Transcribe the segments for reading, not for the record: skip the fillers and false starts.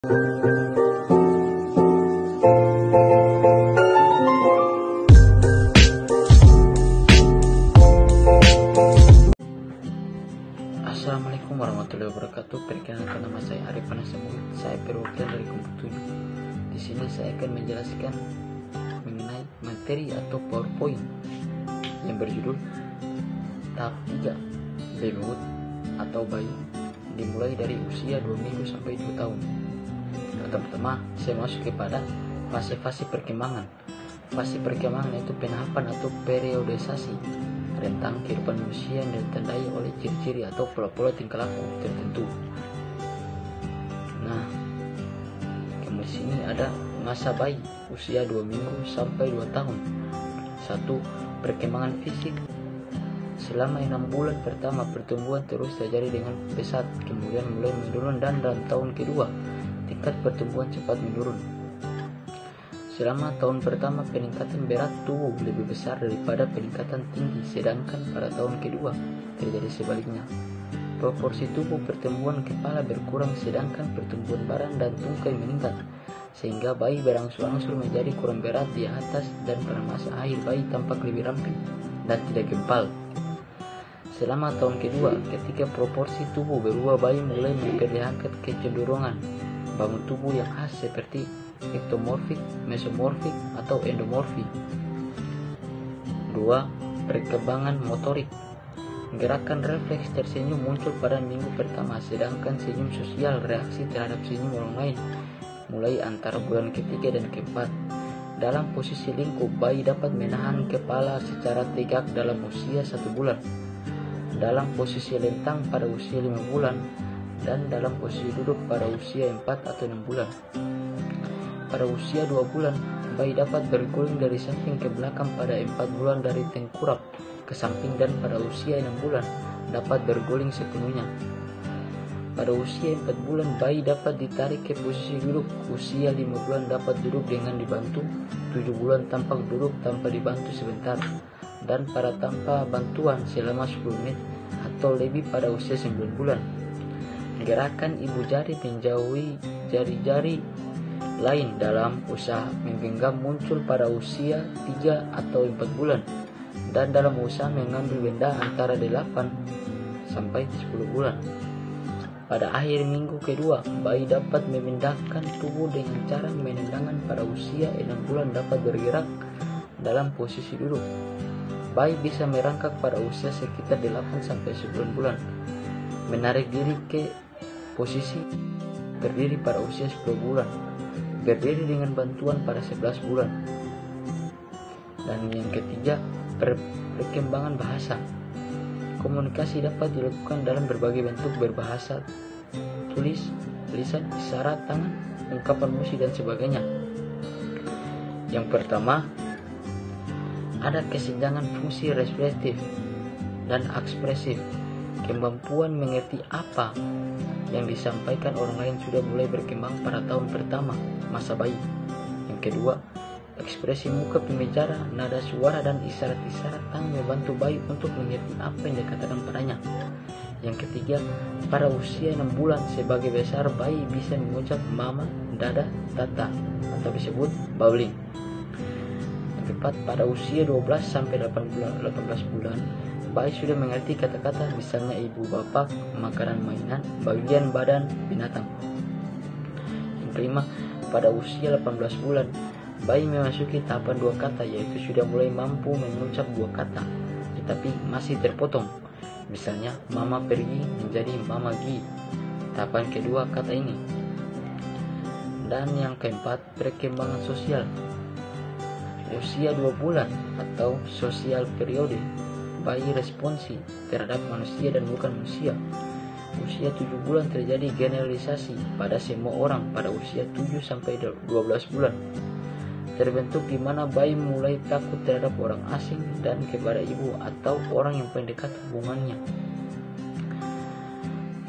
Assalamualaikum warahmatullahi wabarakatuh. Perkenalkan, nama saya Arif Panasemut. Saya perwakilan dari kelompok 7. Di sini saya akan menjelaskan mengenai materi atau PowerPoint yang berjudul tahap 3 baby mood atau bayi dimulai dari usia 2 minggu sampai 2 tahun. Pertama-tama saya masuk kepada fase-fase perkembangan. Fase perkembangan itu penahapan atau periodisasi rentang kehidupan manusia yang ditandai oleh ciri-ciri atau pola-pola tingkah laku tertentu. Nah, kemudian di sini ada masa bayi usia 2 minggu sampai 2 tahun. 1. Perkembangan fisik. Selama 6 bulan pertama pertumbuhan terus terjadi dengan pesat, kemudian mulai menurun dan dalam tahun kedua tingkat pertumbuhan cepat menurun. Selama tahun pertama peningkatan berat tubuh lebih besar daripada peningkatan tinggi, sedangkan pada tahun kedua terjadi sebaliknya. Proporsi tubuh pertumbuhan kepala berkurang sedangkan pertumbuhan badan dan tungkai meningkat, sehingga bayi berangsur-angsur menjadi kurang berat di atas dan pada masa akhir bayi tampak lebih ramping dan tidak gempal. Selama tahun kedua, ketika proporsi tubuh berubah, bayi mulai memperlihatkan kecenderungan bangun tubuh yang khas seperti ektomorfik, mesomorfik, atau endomorfik. 2. Perkembangan motorik. Gerakan refleks tersenyum muncul pada minggu pertama, sedangkan senyum sosial, reaksi terhadap senyum orang lain, mulai antara bulan ketiga dan keempat. Dalam posisi lingkup, bayi dapat menahan kepala secara tegak dalam usia 1 bulan, dalam posisi lentang pada usia 5 bulan, dan dalam posisi duduk pada usia 4 atau 6 bulan. Pada usia 2 bulan, bayi dapat berguling dari samping ke belakang, pada 4 bulan dari tengkurap ke samping, dan pada usia 6 bulan dapat berguling sepenuhnya. Pada usia 4 bulan, bayi dapat ditarik ke posisi duduk. Usia 5 bulan dapat duduk dengan dibantu. 7 bulan tampak duduk tanpa dibantu sebentar, dan pada tanpa bantuan selama 10 menit atau lebih pada usia 9 bulan. Gerakan ibu jari menjauhi jari-jari lain dalam usaha menggenggam muncul pada usia 3 atau 4 bulan, dan dalam usaha mengambil benda antara 8 sampai 10 bulan. Pada akhir minggu kedua, bayi dapat memindahkan tubuh dengan cara menendangkan. Pada usia 6 bulan dapat bergerak dalam posisi duduk. Bayi bisa merangkak pada usia sekitar 8 sampai 9 bulan. Menarik diri ke posisi berdiri pada usia 10 bulan. Berdiri dengan bantuan pada 11 bulan. Dan yang ketiga, perkembangan bahasa. Komunikasi dapat dilakukan dalam berbagai bentuk berbahasa tulis, lisan, isyarat, tangan, ungkapan musik, dan sebagainya. Yang pertama, ada kesenjangan fungsi reseptif dan ekspresif. Kemampuan mengerti apa yang disampaikan orang lain sudah mulai berkembang pada tahun pertama masa bayi. Yang kedua, ekspresi muka pembicara, nada suara, dan isyarat-isyarat tangan membantu bayi untuk mengerti apa yang dikatakan padanya. Yang ketiga, pada usia 6 bulan sebagai besar, bayi bisa mengucap mama, dada, tata, atau disebut bawling. Yang keempat, pada usia 12 sampai 18 bulan, bayi sudah mengerti kata-kata, misalnya ibu, bapak, makanan, mainan, bagian badan, binatang. Yang kelima, pada usia 18 bulan, bayi memasuki tahapan 2 kata, yaitu sudah mulai mampu mengucap 2 kata, tetapi masih terpotong. Misalnya, mama pergi menjadi mama gi, tahapan kedua kata ini. Dan yang keempat, perkembangan sosial. Usia 2 bulan atau sosial periode, bayi responsi terhadap manusia dan bukan manusia. Usia 7 bulan terjadi generalisasi pada semua orang. Pada usia 7 sampai 12 bulan terbentuk di mana bayi mulai takut terhadap orang asing dan kepada ibu atau orang yang paling dekat hubungannya.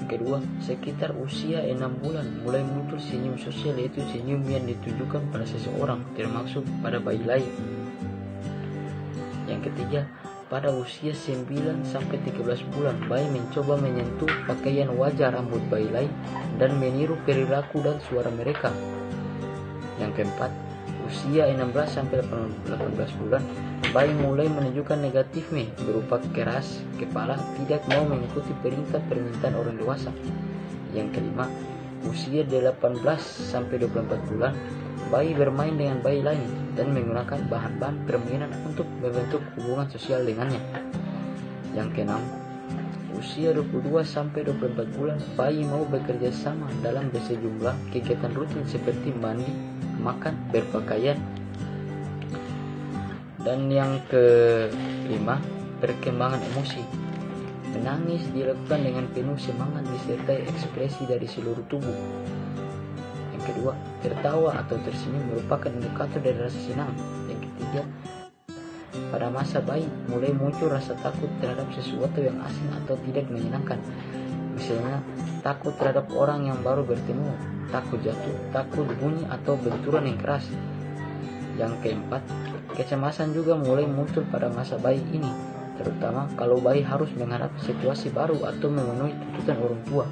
Yang kedua, sekitar usia 6 bulan mulai muncul senyum sosial, yaitu senyum yang ditujukan pada seseorang termasuk pada bayi lain. Yang ketiga, pada usia 9 sampai 13 bulan, bayi mencoba menyentuh pakaian wajah rambut bayi lain dan meniru perilaku dan suara mereka. Yang keempat, usia 16 sampai 18 bulan, bayi mulai menunjukkan negatifnya berupa keras kepala, tidak mau mengikuti perintah-permintaan orang dewasa. Yang kelima, usia 18 sampai 24 bulan, bayi bermain dengan bayi lain dan menggunakan bahan-bahan permainan untuk membentuk hubungan sosial dengannya. Yang keenam, usia 22 sampai 24 bulan, bayi mau bekerja sama dalam sejumlah kegiatan rutin seperti mandi, makan, berpakaian. Dan yang kelima, perkembangan emosi. Menangis dilakukan dengan penuh semangat disertai ekspresi dari seluruh tubuh. Yang kedua, tertawa atau tersenyum merupakan indikator dari rasa senang. Yang ketiga, pada masa bayi mulai muncul rasa takut terhadap sesuatu yang asing atau tidak menyenangkan. Misalnya, takut terhadap orang yang baru bertemu, takut jatuh, takut bunyi atau benturan yang keras. Yang keempat, kecemasan juga mulai muncul pada masa bayi ini, terutama kalau bayi harus menghadapi situasi baru atau memenuhi tuntutan orang tua.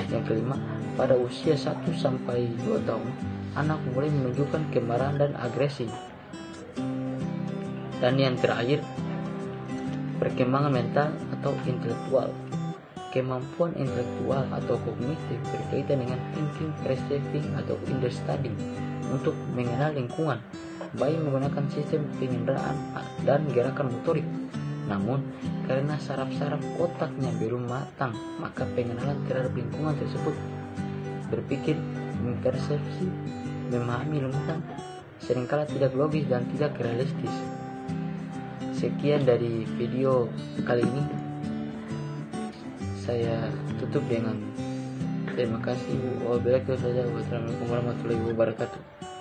Yang kelima, pada usia 1 sampai 2 tahun, anak mulai menunjukkan kemarahan dan agresi. Dan yang terakhir, perkembangan mental atau intelektual. Kemampuan intelektual atau kognitif berkaitan dengan thinking, perceiving, atau understanding untuk mengenal lingkungan. Bayi menggunakan sistem pengendaraan dan gerakan motorik. Namun, karena saraf-saraf otaknya belum matang, maka pengenalan terhadap lingkungan tersebut, berpikir, mempersepsi, memahami lingkungan seringkali tidak logis dan tidak realistis. Sekian dari video kali ini. Saya tutup dengan terima kasih. Wassalamualaikum warahmatullahi wabarakatuh.